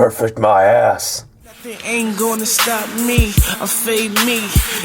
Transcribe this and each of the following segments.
perfect my ass. Nothing ain't gonna stop me or fade me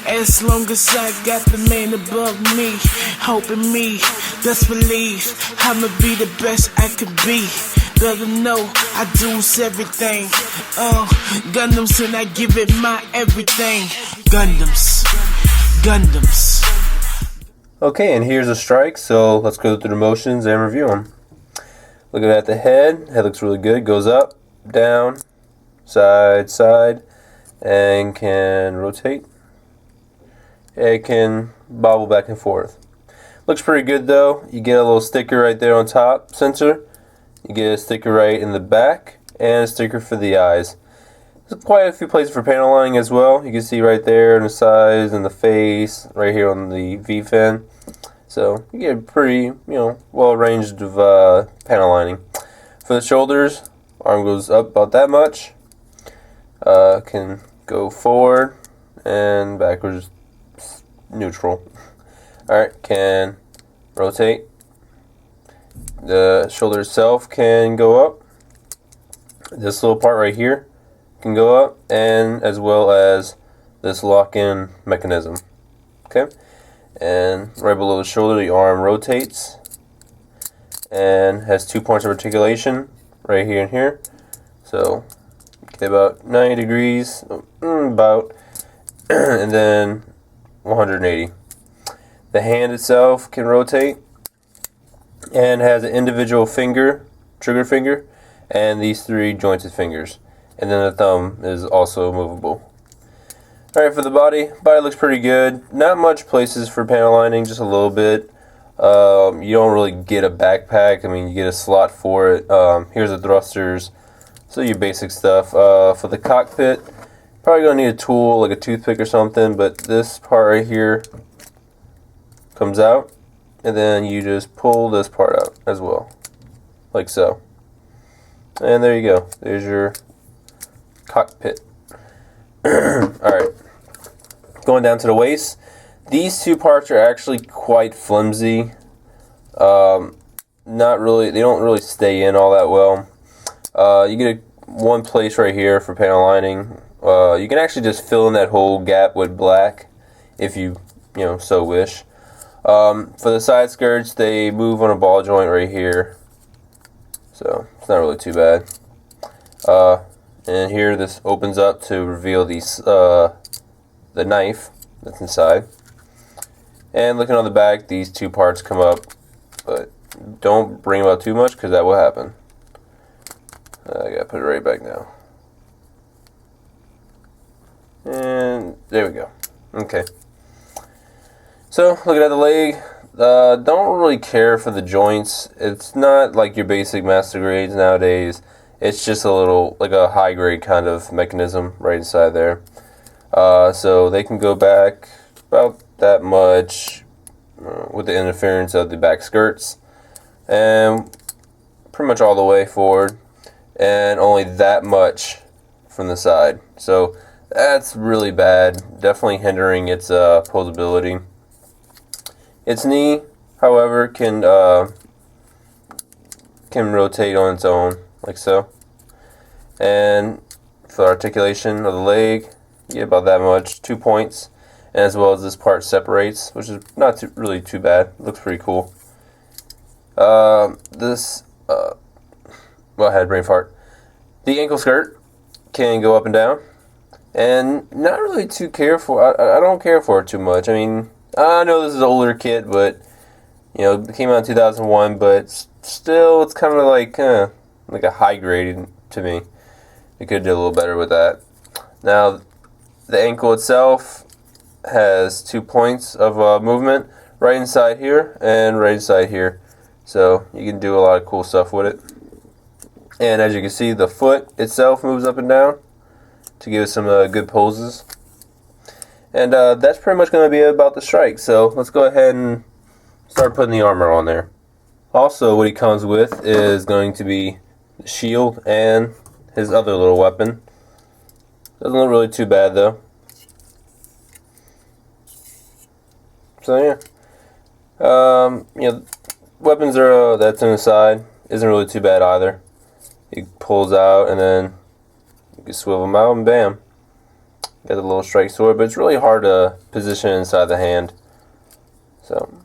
as long as I got the man above me helping me. Best believe I'ma be the best I could be. Better know I do's everything. Gundams and I give it my everything. Gundams. Okay, and here's a strike, so let's go through the motions and review them. Looking at the head looks really good. Goes up, down, side, side, and can rotate. It can bobble back and forth. Looks pretty good though. You get a little sticker right there on top, sensor. You get a sticker right in the back, and a sticker for the eyes. There's quite a few places for panel lining as well. You can see right there in the sides and the face, right here on the V-fin. So you get a pretty, well ranged of panel lining. For the shoulders, arm goes up about that much. Can go forward and backwards, neutral. Alright, can rotate. The shoulder itself can go up. This little part right here can go up, and as well as this lock-in mechanism. Okay, and right below the shoulder, the arm rotates and has 2 points of articulation right here and here. So get about 90 degrees, about, and then 180. The hand itself can rotate and has an individual finger, trigger finger, and these 3 jointed fingers. And then the thumb is also movable. Alright, for the body looks pretty good. Not much places for panel lining, just a little bit. You don't really get a backpack. I mean, you get a slot for it. Here's the thrusters. So your basic stuff. For the cockpit, probably going to need a tool, like a toothpick or something. But this part right here comes out. And then you just pull this part out as well. Like so. And there you go. There's your cockpit. Alright, going down to the waist. These 2 parts are actually quite flimsy. Not really, they don't really stay in all that well. You get one place right here for panel lining. You can actually just fill in that whole gap with black if you so wish. For the side skirts, they move on a ball joint right here, so it's not really too bad. And here this opens up to reveal these the knife that's inside. And looking on the back, these 2 parts come up, but don't bring them up too much because that will happen. I gotta put it right back now. And there we go. Okay. So looking at the leg, don't really care for the joints. It's not like your basic master grades nowadays. It's just a little, like a high grade kind of mechanism right inside there. So they can go back about that much with the interference of the back skirts. And pretty much all the way forward. And only that much from the side. So that's really bad. Definitely hindering its posability. Its knee, however, can rotate on its own, like so. And for the articulation of the leg, you get about that much, 2 points, and as well as this part separates, which is not really too bad. Looks pretty cool. Well, I had a brain fart. The ankle skirt can go up and down, and not really too careful. I don't care for it too much. I mean, I know this is an older kit, but it came out in 2001. But still, it's kind of like a high grade to me. It could do a little better with that. Now, the ankle itself has 2 points of movement, right inside here and right inside here. So you can do a lot of cool stuff with it. And as you can see, the foot itself moves up and down to give it some good poses. And that's pretty much going to be about the strike. So let's go ahead and start putting the armor on there. Also, what he comes with is going to be the shield and his other little weapon. Doesn't look really too bad though. So yeah, weapons are that's on the side. Isn't really too bad either. He pulls out and then You can swivel them out and bam. Got the little strike sword, but it's really hard to position inside the hand. So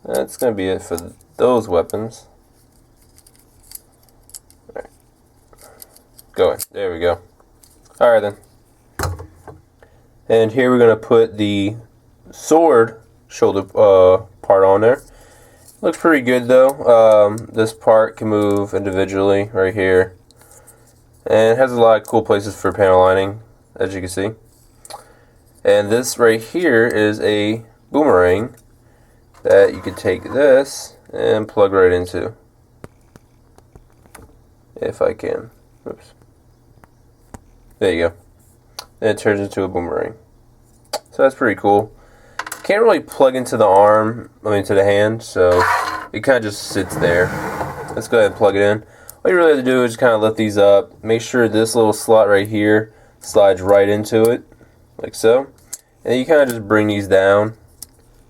that's going to be it for those weapons. Alright. Going. There we go. Alright then. And here we're going to put the sword shoulder part on there. Looks pretty good though. This part can move individually right here. And it has a lot of cool places for panel lining, as you can see. And this right here is a boomerang that you could take this and plug right into. If I can. Oops. There you go. And it turns into a boomerang. So that's pretty cool. Can't really plug into the arm, to the hand, so it kind of just sits there. Let's go ahead and plug it in. All you really have to do is just kind of lift these up. Make sure this little slot right here slides right into it, like so. And then you kind of just bring these down,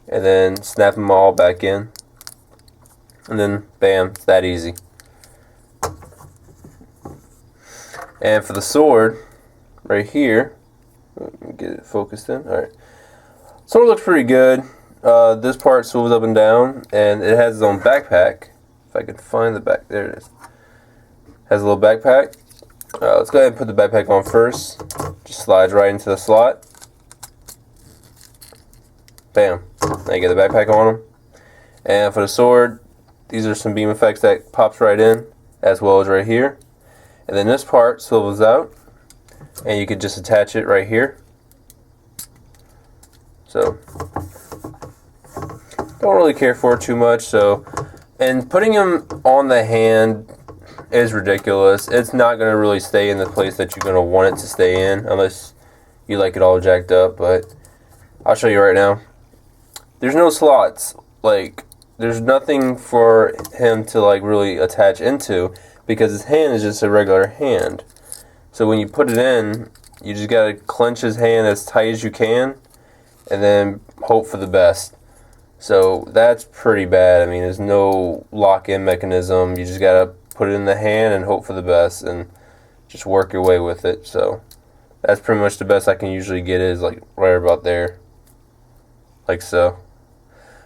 and then snap them all back in. And then, bam, it's that easy. And for the sword, right here, let me get it focused in. Alright. Sword looks pretty good. This part swivels up and down, and it has its own backpack. If I can find the back, there it is. Has a little backpack. Let's go ahead and put the backpack on first. Just slides right into the slot. Bam. Now you get the backpack on them. And for the sword, these are some beam effects that pops right in, as well as right here. And then this part swivels out, and you could just attach it right here. So, don't really care for it too much. So, and putting them on the hand is ridiculous. It's not going to really stay in the place that you're going to want it to stay in, unless you like it all jacked up. But I'll show you right now. There's no slots. Like, there's nothing for him to like really attach into, because his hand is just a regular hand. So when you put it in, you just got to clench his hand as tight as you can, and then hope for the best. So that's pretty bad. There's no lock-in mechanism. You just gotta put it in the hand and hope for the best, and just work your way with it. So that's pretty much the best I can usually get, is like right about there, like so.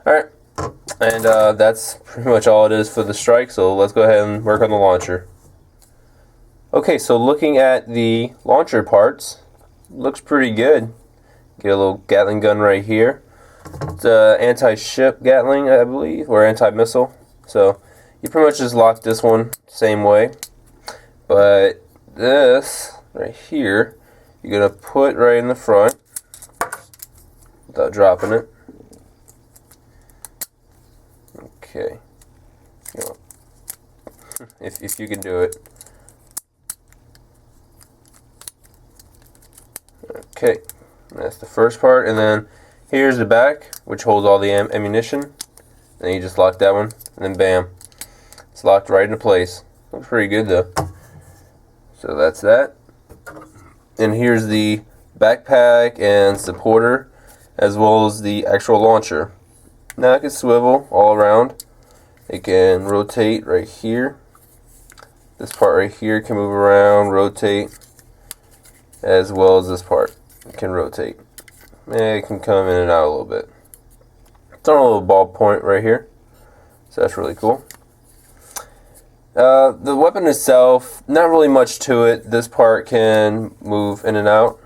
Alright, and that's pretty much all it is for the strike. So let's go ahead and work on the launcher. Okay, so looking at the launcher parts, looks pretty good. Get a little Gatling gun right here. It's an anti-ship Gatling, I believe, or anti-missile. So you pretty much just lock this one same way. But this right here, you're going to put right in the front without dropping it. Okay. If you can do it. Okay. That's the first part, and then here's the back, which holds all the ammunition. And then you just lock that one, and then bam, it's locked right into place. Looks pretty good though. So that's that. And here's the backpack and supporter, as well as the actual launcher. Now it can swivel all around. It can rotate right here. This part right here can move around, rotate, as well as this part can rotate. And it can come in and out a little bit. It's on a little ball point right here, so that's really cool. The weapon itself, not really much to it. This part can move in and out.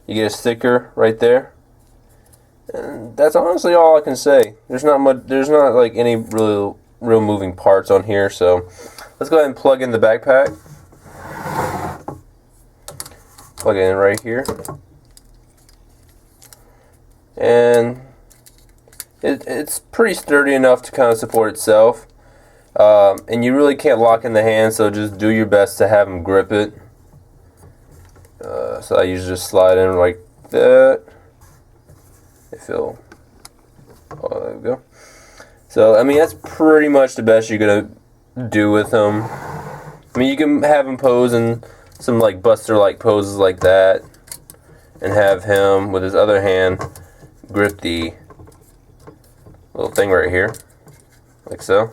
You get a sticker right there, and that's honestly all I can say. There's not much. There's not like any real moving parts on here. So let's go ahead and plug in the backpack. Plug it in right here, and it's pretty sturdy enough to kind of support itself. And you really can't lock in the hand, so just do your best to have them grip it. So I usually just slide in like that. Oh, there we go. So that's pretty much the best you're gonna do with them. You can have him pose in some like Buster-like poses like that, and have him with his other hand grip the little thing right here, like so.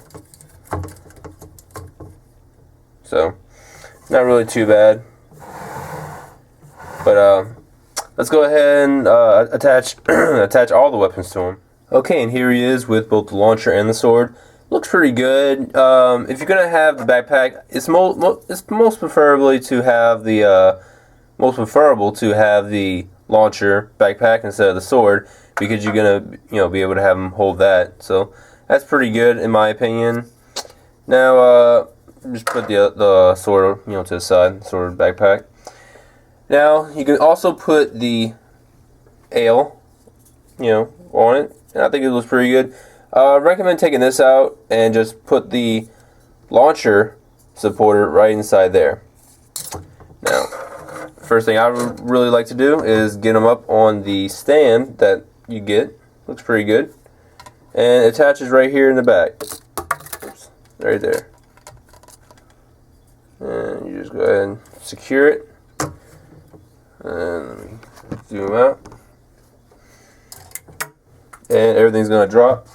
So, not really too bad. But let's go ahead and attach attach all the weapons to him. Okay, and here he is with both the launcher and the sword. Looks pretty good. If you're gonna have the backpack, it's most preferably to have the most preferable to have the launcher backpack instead of the sword, because you're gonna be able to have him hold that. So that's pretty good in my opinion. Now just put the sword to the side, sword backpack. Now you can also put the ale on it, and I think it looks pretty good. I recommend taking this out and just put the launcher supporter right inside there. Now, first thing I would really like to do is get them up on the stand that you get. Looks pretty good. And it attaches right here in the back. Oops, right there. And you just go ahead and secure it. And let me zoom out. And everything's going to drop.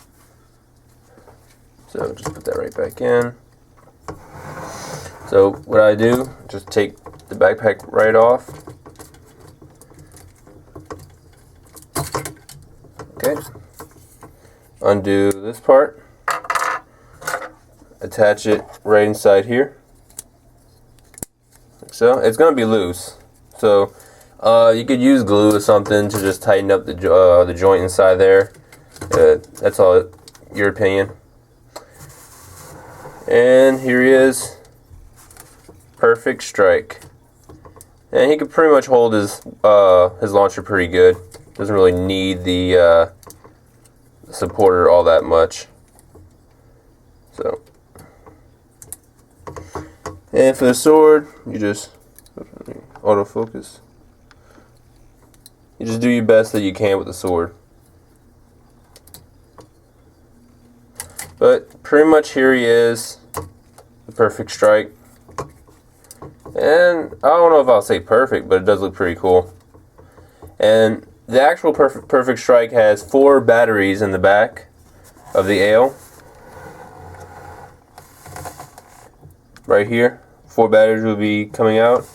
So just put that right back in. So what I do, just take the backpack right off. Okay. Undo this part. Attach it right inside here. Like so. It's going to be loose. So you could use glue or something to just tighten up the joint inside there. That's all your opinion. And here he is, Perfect Strike, and he can pretty much hold his launcher pretty good. Doesn't really need the supporter all that much. So, and for the sword, you just autofocus. You just do your best that you can with the sword. But pretty much here he is, the Perfect Strike. And I don't know if I'll say perfect, but it does look pretty cool. And the actual Perfect Strike has 4 batteries in the back of the ale. Right here, 4 batteries will be coming out.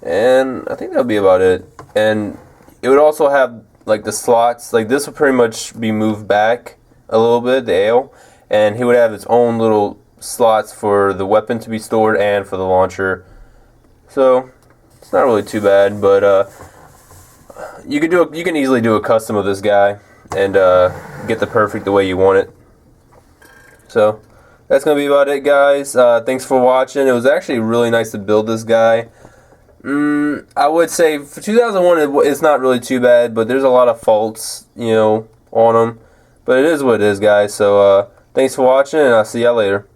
And I think that'll be about it. And it would also have like the slots, like this would pretty much be moved back a little bit, the ale. And he would have his own little slots for the weapon to be stored and for the launcher. So it's not really too bad, but you can easily do a custom of this guy and get the perfect the way you want it. So that's gonna be about it, guys. Thanks for watching. It was actually really nice to build this guy. I would say for 2001 it's not really too bad, but there's a lot of faults on him. But it is what it is, guys. So thanks for watching, and I'll see y'all later.